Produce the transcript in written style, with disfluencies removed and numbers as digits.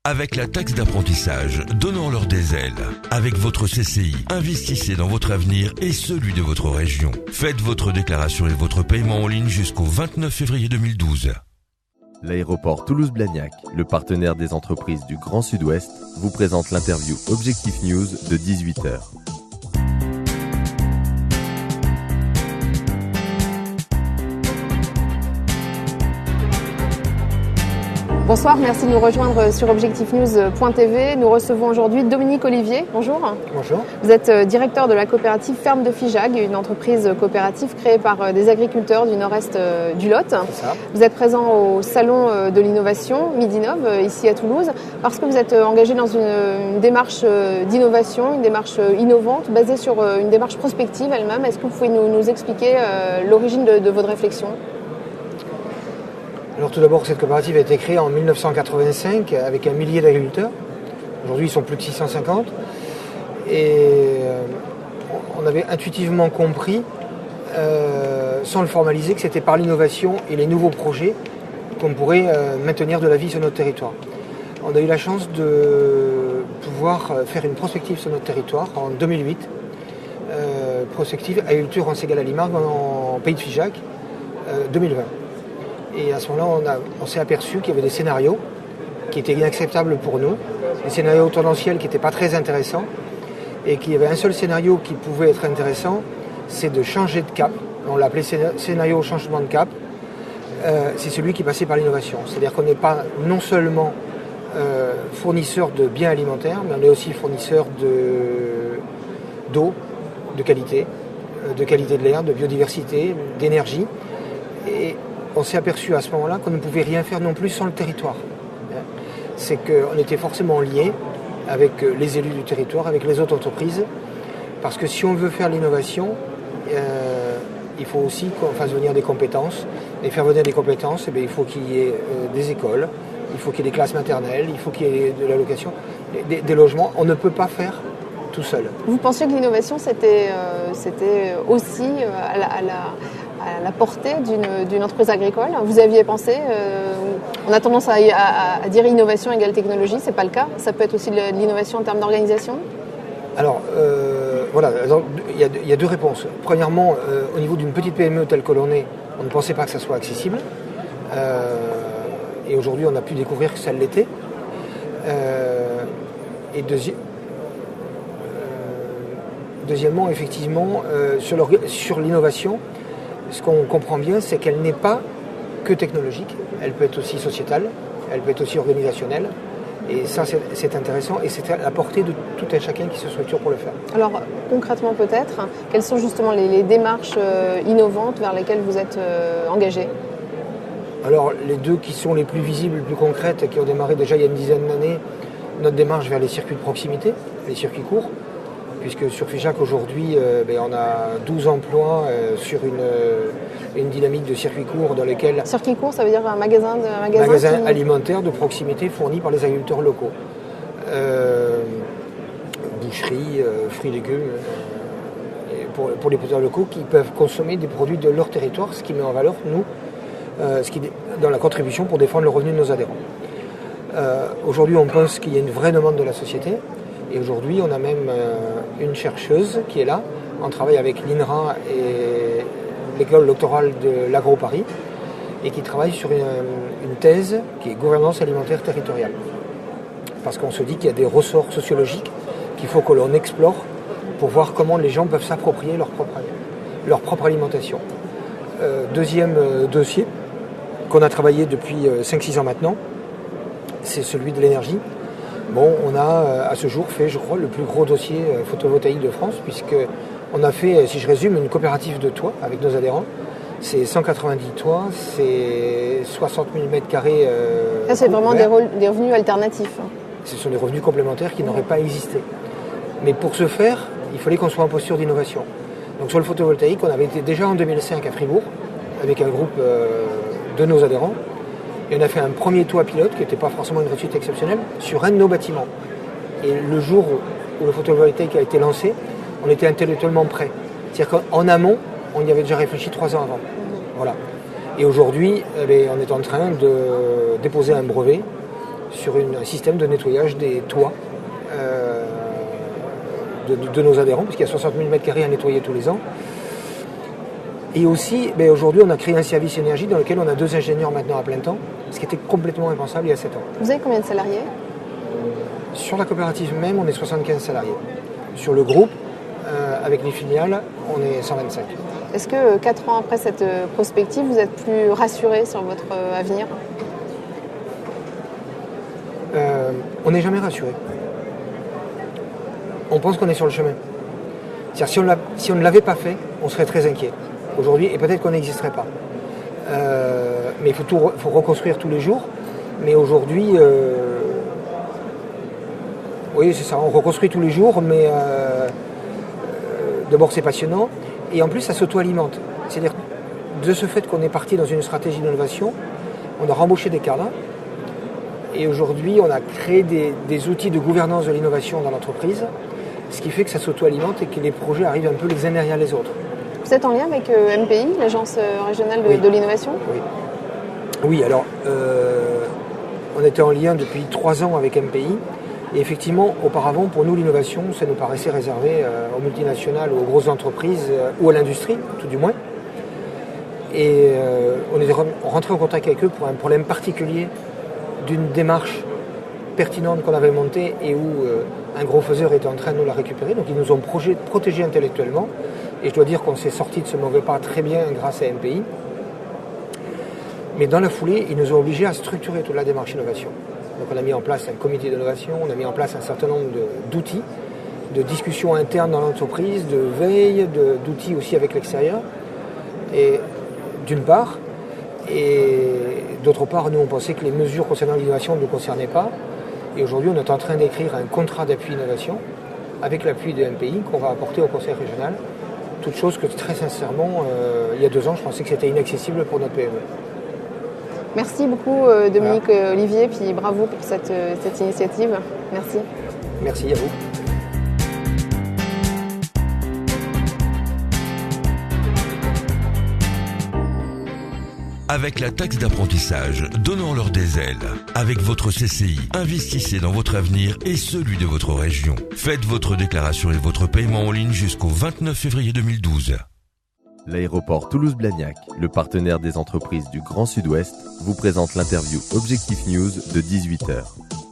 Avec la taxe d'apprentissage, donnons-leur des ailes. Avec votre CCI, investissez dans votre avenir et celui de votre région. Faites votre déclaration et votre paiement en ligne jusqu'au 29 février 2012. L'aéroport Toulouse-Blagnac, le partenaire des entreprises du Grand Sud-Ouest, vous présente l'interview Objectif News de 18h. Bonsoir, merci de nous rejoindre sur objectifnews.tv. Nous recevons aujourd'hui Dominique Olivier. Bonjour. Bonjour. Vous êtes directeur de la coopérative Ferme de Figeac, une entreprise coopérative créée par des agriculteurs du nord-est du Lot. C'est ça. Vous êtes présent au salon de l'innovation, Midinov, ici à Toulouse, parce que vous êtes engagé dans une démarche d'innovation, une démarche innovante, basée sur une démarche prospective elle-même. Est-ce que vous pouvez nous expliquer l'origine de votre réflexion ? Alors tout d'abord, cette coopérative a été créée en 1985 avec 1 millier d'agriculteurs. Aujourd'hui, ils sont plus de 650. Et on avait intuitivement compris, sans le formaliser, que c'était par l'innovation et les nouveaux projets qu'on pourrait maintenir de la vie sur notre territoire. On a eu la chance de pouvoir faire une prospective sur notre territoire en 2008. Prospective agriculture en Ségale-à-Limargue en Pays de Figeac 2020. Et à ce moment-là, on s'est aperçu qu'il y avait des scénarios qui étaient inacceptables pour nous, des scénarios tendanciels qui n'étaient pas très intéressants, et qu'il y avait un seul scénario qui pouvait être intéressant, c'est de changer de cap. On l'appelait scénario changement de cap. C'est celui qui passait par l'innovation. C'est-à-dire qu'on n'est pas non seulement fournisseur de biens alimentaires, mais on est aussi fournisseur d'eau, de qualité de l'air, de biodiversité, d'énergie. Et on s'est aperçu à ce moment-là qu'on ne pouvait rien faire non plus sans le territoire. C'est qu'on était forcément liés avec les élus du territoire, avec les autres entreprises, parce que si on veut faire l'innovation, il faut aussi qu'on fasse venir des compétences. Et faire venir des compétences, il faut qu'il y ait des écoles, il faut qu'il y ait des classes maternelles, il faut qu'il y ait de la location, des logements. On ne peut pas faire tout seul. Vous pensiez que l'innovation, c'était aussi à la portée d'une entreprise agricole. Vous aviez pensé, on a tendance à dire innovation égale technologie, c'est pas le cas. Ça peut être aussi de l'innovation en termes d'organisation. Alors, voilà, il y a deux réponses. Premièrement, au niveau d'une petite PME telle que l'on est, on ne pensait pas que ça soit accessible. Et aujourd'hui, on a pu découvrir que ça l'était. Et deuxièmement, effectivement, sur l'innovation, ce qu'on comprend bien, c'est qu'elle n'est pas que technologique, elle peut être aussi sociétale, elle peut être aussi organisationnelle. Et ça, c'est intéressant et c'est à la portée de tout un chacun qui se structure pour le faire. Alors, concrètement peut-être, quelles sont justement les démarches innovantes vers lesquelles vous êtes engagé ? Alors, les deux qui sont les plus visibles, les plus concrètes, qui ont démarré déjà il y a une dizaine d'années, notre démarche vers les circuits de proximité, les circuits courts, puisque sur Figeac aujourd'hui, on a 12 emplois sur une dynamique de circuits courts dans lesquels... Circuit court, ça veut dire un magasin alimentaire de proximité fourni par les agriculteurs locaux. Boucherie, fruits et légumes, pour les producteurs locaux qui peuvent consommer des produits de leur territoire, ce qui met en valeur, nous, dans la contribution pour défendre le revenu de nos adhérents. Aujourd'hui, on pense qu'il y a une vraie demande de la société. Et aujourd'hui, on a même une chercheuse qui est là, en travail avec l'INRA et l'école doctorale de l'Agro-Paris, et qui travaille sur une thèse qui est gouvernance alimentaire territoriale. Parce qu'on se dit qu'il y a des ressorts sociologiques qu'il faut que l'on explore pour voir comment les gens peuvent s'approprier leur propre alimentation. Deuxième dossier qu'on a travaillé depuis 5-6 ans maintenant, c'est celui de l'énergie. Bon, on a à ce jour fait, je crois, le plus gros dossier photovoltaïque de France, puisqu'on a fait, si je résume, une coopérative de toits avec nos adhérents. C'est 190 toits, c'est 60 000 mètres carrés. Ça, c'est vraiment des revenus alternatifs. Ce sont des revenus complémentaires qui n'auraient pas existé. Mais pour ce faire, il fallait qu'on soit en posture d'innovation. Donc sur le photovoltaïque, on avait été déjà en 2005 à Fribourg, avec un groupe de nos adhérents. Et on a fait un premier toit pilote, qui n'était pas forcément une réussite exceptionnelle, sur un de nos bâtiments. Et le jour où le photovoltaïque a été lancé, on était intellectuellement prêts. C'est-à-dire qu'en amont, on y avait déjà réfléchi 3 ans avant. Voilà. Et aujourd'hui, on est en train de déposer un brevet sur un système de nettoyage des toits de nos adhérents, puisqu'il y a 60 000 m² à nettoyer tous les ans. Et aussi, aujourd'hui, on a créé un service énergie dans lequel on a 2 ingénieurs maintenant à plein temps, ce qui était complètement impensable il y a 7 ans. Vous avez combien de salariés? Sur la coopérative même, on est 75 salariés. Sur le groupe, avec les filiales, on est 125. Est-ce que 4 ans après cette prospective, vous êtes plus rassuré sur votre avenir? On n'est jamais rassuré. On pense qu'on est sur le chemin. C'est-à-dire, si on ne l'avait pas fait, on serait très inquiet aujourd'hui, et peut-être qu'on n'existerait pas. Mais il faut reconstruire tous les jours. Mais aujourd'hui, oui, c'est ça, on reconstruit tous les jours, mais d'abord c'est passionnant, et en plus ça s'auto-alimente. C'est-à-dire, de ce fait qu'on est parti dans une stratégie d'innovation, on a rembauché des cadres, et aujourd'hui on a créé des outils de gouvernance de l'innovation dans l'entreprise, ce qui fait que ça s'auto-alimente et que les projets arrivent un peu les uns derrière les autres. Vous êtes en lien avec MPI, l'Agence régionale de l'innovation? Oui, alors on était en lien depuis 3 ans avec MPI. Et effectivement, auparavant, pour nous, l'innovation, ça nous paraissait réservé aux multinationales, aux grosses entreprises ou à l'industrie, tout du moins. Et on est rentré en contact avec eux pour un problème particulier d'une démarche pertinente qu'on avait montée et où un gros faiseur était en train de nous la récupérer. Donc ils nous ont protégés intellectuellement. Et je dois dire qu'on s'est sorti de ce mauvais pas très bien grâce à MPI. Mais dans la foulée, ils nous ont obligés à structurer toute la démarche innovation. Donc on a mis en place un comité d'innovation, on a mis en place un certain nombre d'outils, de discussions internes dans l'entreprise, de veille, d'outils aussi avec l'extérieur, et d'une part. Et d'autre part, nous on pensait que les mesures concernant l'innovation ne nous concernaient pas. Et aujourd'hui, on est en train d'écrire un contrat d'appui innovation avec l'appui de MPI qu'on va apporter au conseil régional. Toute chose que très sincèrement, il y a 2 ans, je pensais que c'était inaccessible pour notre PME. Merci beaucoup Dominique Olivier, puis bravo pour cette initiative. Merci. Merci à vous. Avec la taxe d'apprentissage, donnons-leur des ailes. Avec votre CCI, investissez dans votre avenir et celui de votre région. Faites votre déclaration et votre paiement en ligne jusqu'au 29 février 2012. L'aéroport Toulouse-Blagnac, le partenaire des entreprises du Grand Sud-Ouest, vous présente l'interview Objectif News de 18h.